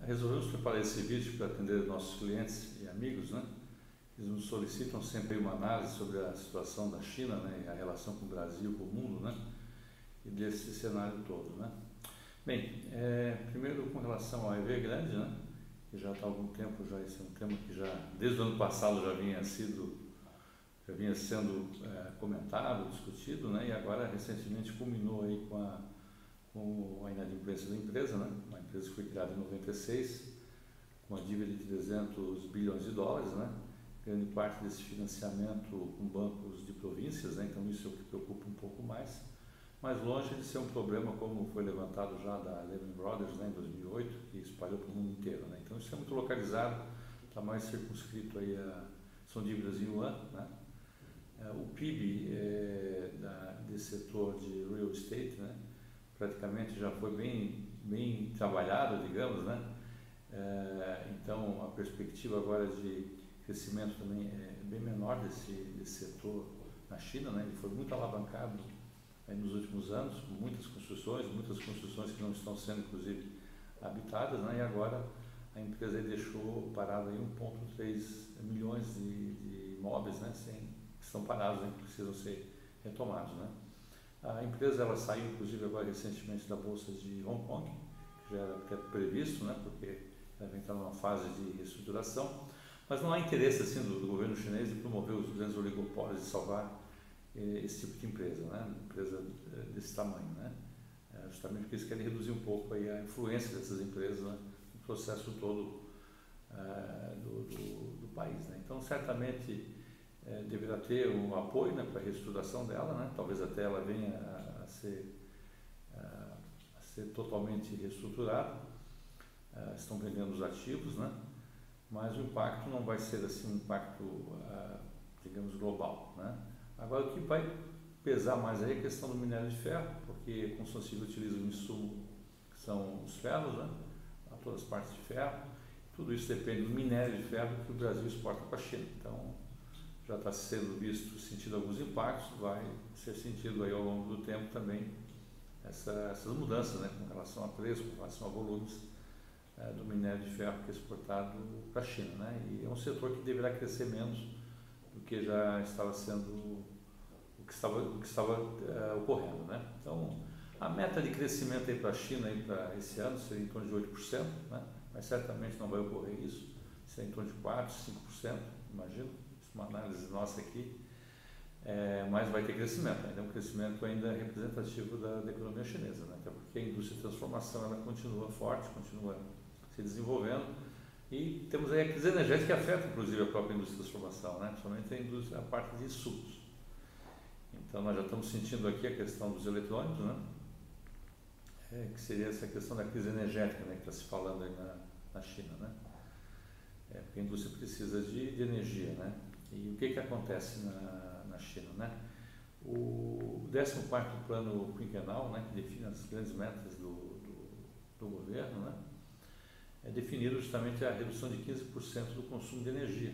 Resolvemos preparar esse vídeo para atender nossos clientes e amigos, né? Eles nos solicitam sempre uma análise sobre a situação da China, né? E a relação com o Brasil, com o mundo, né? E desse cenário todo, né? Bem, primeiro com relação ao Evergrande, né? Que já está há algum tempo, já esse é um tema que já, desde o ano passado já vinha sendo comentado, discutido, né? E agora recentemente culminou aí com a inadimplência da empresa, né? Uma empresa que foi criada em 96, com uma dívida de 300 bilhões de dólares, né? Grande parte desse financiamento com bancos de províncias, né? Então isso é o que preocupa um pouco mais, mas longe de ser um problema como foi levantado já da Lehman Brothers, né, em 2008, que espalhou para o mundo inteiro, né? Então isso é muito localizado, está mais circunscrito aí são dívidas em yuan, né? O PIB desse setor de real estate, né, praticamente já foi bem trabalhado, digamos, né? Então a perspectiva agora de crescimento também é bem menor desse setor na China, né? Ele foi muito alavancado nos últimos anos, com muitas construções que não estão sendo inclusive habitadas, né? E agora a empresa deixou parado aí 1,3 milhões de imóveis, né? Que estão parados, né? Que precisam ser retomados, né? A empresa ela saiu inclusive agora recentemente da bolsa de Hong Kong, que já era até previsto, né? Porque ela vem entrar numa fase de reestruturação, mas não há interesse assim do governo chinês de promover os grandes oligopólios e salvar esse tipo de empresa, né? Empresa desse tamanho, né? Justamente porque eles querem reduzir um pouco aí a influência dessas empresas, né, no processo todo do país, né? Então certamente deverá ter um apoio, né, para a reestruturação dela, né? Talvez até ela venha a ser totalmente reestruturada. Estão vendendo os ativos, né? Mas o impacto não vai ser assim um impacto, digamos, global, né? Agora o que vai pesar mais aí é a questão do minério de ferro, porque a construção civil utiliza um insumo que são os ferros, né? Todas as partes de ferro. Tudo isso depende do minério de ferro que o Brasil exporta para a China. Então já está sendo sentido alguns impactos, vai ser sentido aí ao longo do tempo também essas mudanças, né? Com relação a preço, com relação a volumes do minério de ferro que é exportado para a China, né? E é um setor que deverá crescer menos do que já estava sendo, o que estava ocorrendo, né? Então, a meta de crescimento aí para a China aí para esse ano seria em torno de 8%, né? Mas certamente não vai ocorrer isso, seria em torno de 4%, 5%, imagino, isso é uma análise nossa aqui, mas vai ter crescimento, ainda é um crescimento ainda representativo da economia chinesa, né? Até porque a indústria de transformação ela continua forte, continua se desenvolvendo, e temos aí a crise energética que afeta inclusive a própria indústria de transformação, né? Principalmente a parte de insumos. Então nós já estamos sentindo aqui a questão dos eletrônicos, né? Que seria essa questão da crise energética, né, que está se falando aí na China, né? Porque a indústria precisa de energia, né? E o que acontece na China, né? O 14º plano quinquenal, né, que define as grandes metas do governo, né, é definido justamente a redução de 15% do consumo de energia,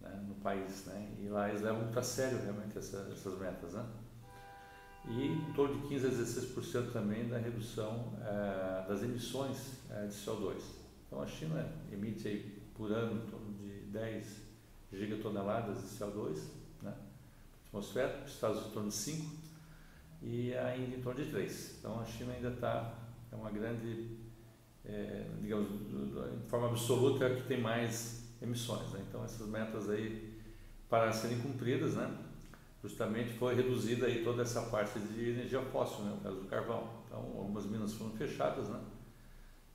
né, no país, né? E lá eles levam muito a sério realmente essas metas, né? E em torno de 15% a 16% também da redução das emissões de CO2. Então a China emite aí por ano em torno de 10 gigatoneladas de CO2, né, atmosfera, os Estados Unidos em torno de 5 e a Índia em torno de 3. Então a China ainda é uma grande, digamos, de forma absoluta, é a que tem mais emissões, né? Então essas metas aí, para serem cumpridas, né, justamente foi reduzida aí toda essa parte de energia fóssil, né, no caso do carvão. Então algumas minas foram fechadas, né,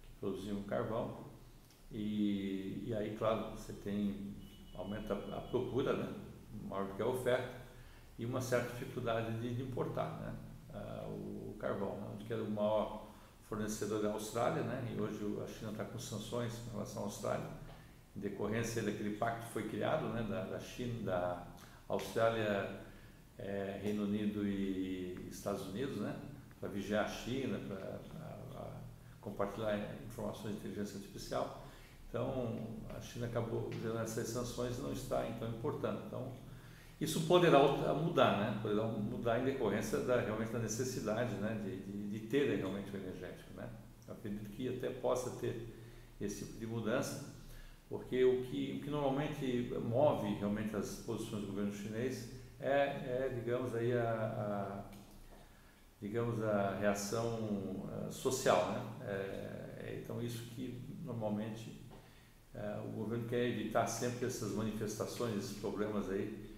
que produziam carvão, e aí, claro, você aumenta a procura, né, maior do que a oferta, e uma certa dificuldade de importar, né, o carvão, né, que era o maior fornecedor da Austrália, né, e hoje a China está com sanções em relação à Austrália, em decorrência daquele pacto que foi criado, né, da China, da Austrália, Reino Unido e Estados Unidos, né, para vigiar a China, para compartilhar informações de inteligência artificial. Então a China acabou gerando essas sanções e não está então importando. Então isso poderá mudar, né? Poderá mudar em decorrência realmente da necessidade, né, de ter realmente o energético, né? Eu acredito que até possa ter esse tipo de mudança, porque o que normalmente move realmente as posições do governo chinês digamos aí digamos a reação social, né? Então isso que normalmente o governo quer evitar sempre essas manifestações, esses problemas aí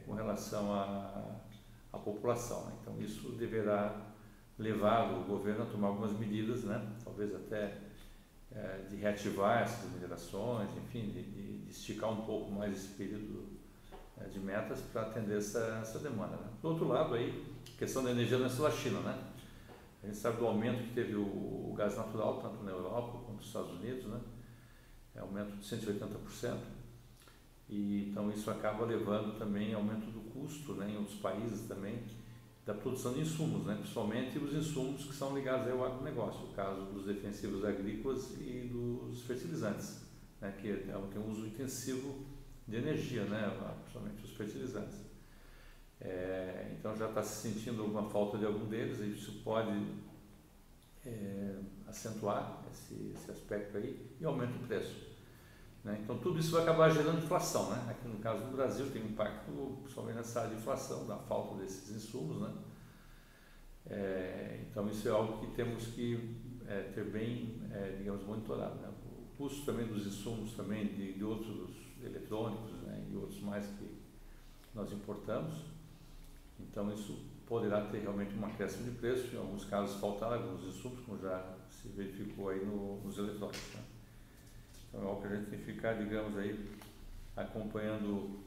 com relação à população, né? Então isso deverá levar o governo a tomar algumas medidas, né? Talvez até de reativar essas minerações, enfim, de esticar um pouco mais esse período de metas para atender essa demanda, né? Do outro lado aí, a questão da energia não é só da China, né? A gente sabe do aumento que teve o gás natural, tanto na Europa quanto nos Estados Unidos, né? Aumento de 180%, e então isso acaba levando também aumento do custo, né, em outros países também, da produção de insumos, né, principalmente os insumos que são ligados ao agronegócio, o caso dos defensivos agrícolas e dos fertilizantes, né, que tem um uso intensivo de energia, né, principalmente os fertilizantes. Então já está se sentindo uma falta de algum deles, e isso pode acentuar esse aspecto aí e aumenta o preço, né? Então tudo isso vai acabar gerando inflação, né? Aqui no caso do Brasil tem um impacto principalmente nessa área de inflação, da falta desses insumos, né? Então isso é algo que temos que ter bem, digamos, monitorado, né? O custo também dos insumos também de outros eletrônicos, né? E outros mais que nós importamos, então isso poderá ter realmente um acréscimo de preço, em alguns casos faltar alguns insumos, como já se verificou aí nos eletrônicos, né? Então é algo que a gente tem que ficar, digamos aí, acompanhando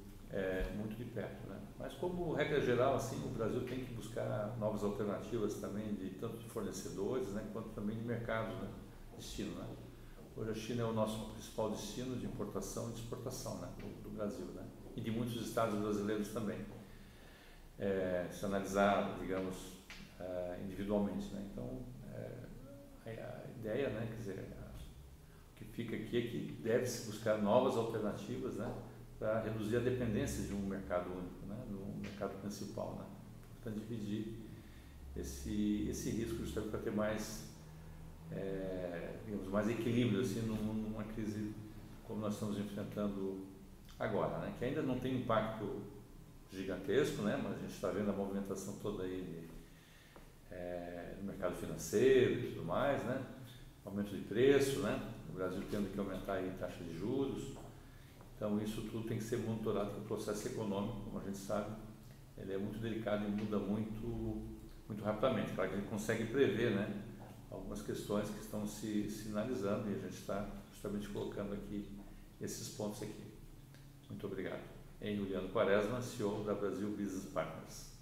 muito de perto, né? Mas como regra geral, assim, o Brasil tem que buscar novas alternativas também, tanto de fornecedores, né, quanto também de mercados, né, destino, né? Hoje a China é o nosso principal destino de importação e de exportação, né, do Brasil, né? E de muitos estados brasileiros também. Se analisar, digamos, individualmente, né? Então a ideia, né, quer dizer, o que fica aqui é que deve-se buscar novas alternativas, né, para reduzir a dependência de um mercado único, né, do mercado principal, né? Portanto, dividir esse risco justamente para ter mais, digamos, mais equilíbrio assim, numa crise como nós estamos enfrentando agora, né, que ainda não tem impacto gigantesco, né, mas a gente está vendo a movimentação toda aí no mercado financeiro e tudo mais, né, aumento de preço, né, o Brasil tendo que aumentar aí a taxa de juros. Então isso tudo tem que ser monitorado, porque o processo econômico, como a gente sabe, ele é muito delicado e muda muito rapidamente. Claro que a gente consegue prever, né, algumas questões que estão se sinalizando, e a gente está justamente colocando aqui esses pontos aqui. Muito obrigado. Juliano Quaresma, CEO da Brasil Business Partners.